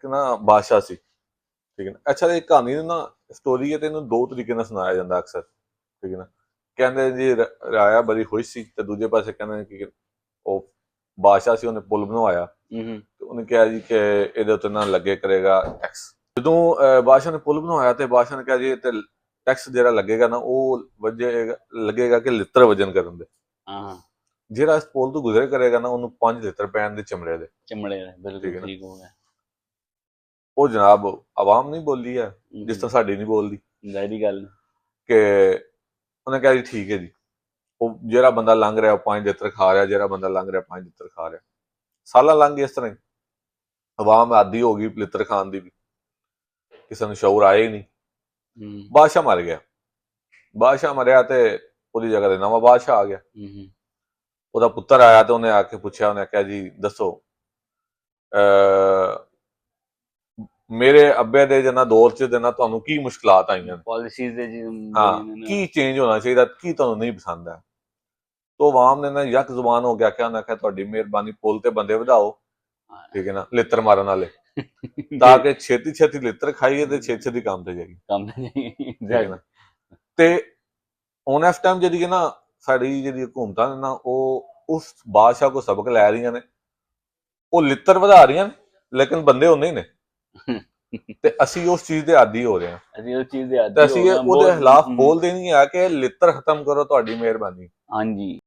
ਇੱਕ ਨਾ ਬਾਦਸ਼ਾਹ ਸੀ, ਠੀਕ ਹੈ ਨਾ। ਅੱਛਾ, ਇਹ ਕਹਾਣੀ ਨੂੰ ਨਾ ਸਟੋਰੀ ਹੈ ਤੇ ਇਹਨੂੰ ਦੋ ਤਰੀਕੇ ਨਾਲ ਸੁਣਾਇਆ ਜਾਂਦਾ ਅਕਸਰ, ਠੀਕ ਹੈ ਨਾ। ਕਹਿੰਦੇ ਜੀ ਰਾਇਆ ਬੜੀ ਖੁਸ਼ ਸੀ, ਤੇ ਦੂਜੇ ਪਾਸੇ ਕਹਿੰਦੇ ਕਿ ਉਹ ਬਾਦਸ਼ਾਹ ਸੀ, ਉਹਨੇ ਪੁਲ ਬਣਵਾਇਆ ਤੇ ਉਹਨੇ ਕਿਹਾ ਜੀ ਕਿ ਇਹਦੇ ਉੱਤੇ ਨਾ ਲੱਗੇ ਕਰੇਗਾ ਟੈਕਸ। ਜਦੋਂ ਬਾਦਸ਼ਾਹ ਨੇ ਪੁਲ ਬਣਵਾਇਆ ਤੇ ਬਾਦਸ਼ਾਹ ਨੇ ਕਿਹਾ ਜੀ ਤੇ ਟੈਕਸ ਜਿਹੜਾ ਲੱਗੇਗਾ ਨਾ ਉਹ ਲੱਗੇਗਾ ਕਿ ਲਿੱਤਰ ਵਜਨ ਕਰਨ ਦੇ। ਜਿਹੜਾ ਇਸ ਪੁਲ ਤੋਂ ਗੁਜ਼ਰ ਕਰੇਗਾ ਨਾ ਉਹਨੂੰ 5 ਲਿੱਤਰ ਪੈਣ ਦੇ ਚਮੜੇ ਦੇ। ਬਿਲਕੁਲ ਠੀਕ ਹੋ ਗਿਆ। ਉਹ ਜਨਾਬ ਆਵਾਮ ਨਹੀਂ ਬੋਲੀ ਹੈ ਜਿਸ ਤਰ੍ਹਾਂ ਸਾਡੀ ਨਹੀਂ ਬੋਲਦੀ, ਜ਼ਾਹਿਰੀ ਗੱਲ ਕਿ ਉਹਨੇ ਕਿਹਾ ਜੀ ਠੀਕ ਹੈ ਜੀ। ਉਹ ਜਿਹੜਾ ਬੰਦਾ ਲੰਘ ਰਿਹਾ ਉਹ 5 ਲਿੱਤਰ ਖਾ ਰਿਹਾ, ਜਿਹੜਾ ਬੰਦਾ ਲੰਘ ਰਿਹਾ 5 ਲਿੱਤਰ ਖਾ ਰਿਹਾ। ਸਾਲਾਂ ਲੰਘ ਗਏ ਇਸ ਤਰ੍ਹਾਂ ਹੀ, ਆਵਾਮ ਆਦੀ ਹੋ ਗਈ ਲਿੱਤਰ ਖਾਣ ਦੀ ਵੀ, ਕਿਸੇ ਨੂੰ ਸ਼ੌਰ ਆਇਆ ਹੀ ਨਹੀਂ। ਬਾਦਸ਼ਾਹ ਮਰ ਗਿਆ। ਬਾਦਸ਼ਾਹ ਮਰਿਆ ਤੇ ਉਹਦੀ ਜਗ੍ਹਾ ਤੇ ਨਵਾਂ ਬਾਦਸ਼ਾਹ ਆ ਗਿਆ। ਉਹਦਾ ਪੁੱਤਰ ਆਇਆ ਤੇ ਉਹਨੇ ਆ ਕੇ ਪੁੱਛਿਆ, ਉਹਨੇ ਕਿਹਾ ਜੀ ਦੱਸੋ ਮੇਰੇ ਅੱਬੇ ਦੇ ਜਨਾ ਦੌਰ ਚ ਦੇਣਾ ਤੁਹਾਨੂੰ ਕੀ ਮੁਸ਼ਕਲਾਤ ਆਈਆਂ, ਪਾਲਿਸੀਜ਼ ਦੇ ਹਾਂ ਕੀ ਚੇਂਜ ਹੋਣਾ ਚਾਹੀਦਾ, ਕੀ ਤੁਹਾਨੂੰ ਨਹੀਂ ਪਸੰਦ ਹੈ। ਤੋ ਆਵਾਮ ਨੇ ਨਾ ਯਕ ਜ਼ੁਬਾਨ ਹੋ ਗਿਆ ਕਿ ਉਹਨੇ ਕਿਹਾ ਤੁਹਾਡੀ ਮਿਹਰਬਾਨੀ ਪੁੱਲ ਤੇ ਬੰਦੇ ਵਧਾਓ, ਠੀਕ ਹੈ ਨਾ, ਲਿੱਤਰ ਮਾਰਨ ਵਾਲੇ, ਤਾਂ ਕਿ ਛੇਤੀ ਛੇਤੀ ਲਿੱਤਰ ਖਾਈਏ ਤੇ ਛੇਤੀ ਛੇਤੀ ਕੰਮ ਤੇ ਜਾਈਏ। ਤੇ ਹੁਣ ਇਸ ਟਾਈਮ ਜਿਹੜੀ ਨਾ ਸਾਡੀ ਜਿਹੜੀ ਹਕੂਮਤਾਂ ਨੇ ਨਾ ਉਹ ਉਸ ਬਾਦਸ਼ਾਹ ਕੋ ਸਬਕ ਲੈ ਰਹੀਆਂ ਨੇ। ਉਹ ਲਿੱਤਰ ਵਧਾ ਰਹੀਆਂ ਨੇ ਲੇਕਿਨ ਬੰਦੇ ਉਨੇ ਹੀ ਨੇ, ਤੇ ਅਸੀਂ ਉਸ ਚੀਜ਼ ਦੇ ਆਦੀ ਹੋ ਰਹੇ ਹਾਂ। ਤੇ ਅਸੀਂ ਉਹਦੇ ਖਿਲਾਫ ਬੋਲਦੇ ਨਹੀਂ ਆ ਕਿ ਲਿੱਤਰ ਖਤਮ ਕਰੋ, ਤੁਹਾਡੀ ਮਿਹਰਬਾਨੀ। ਹਾਂਜੀ।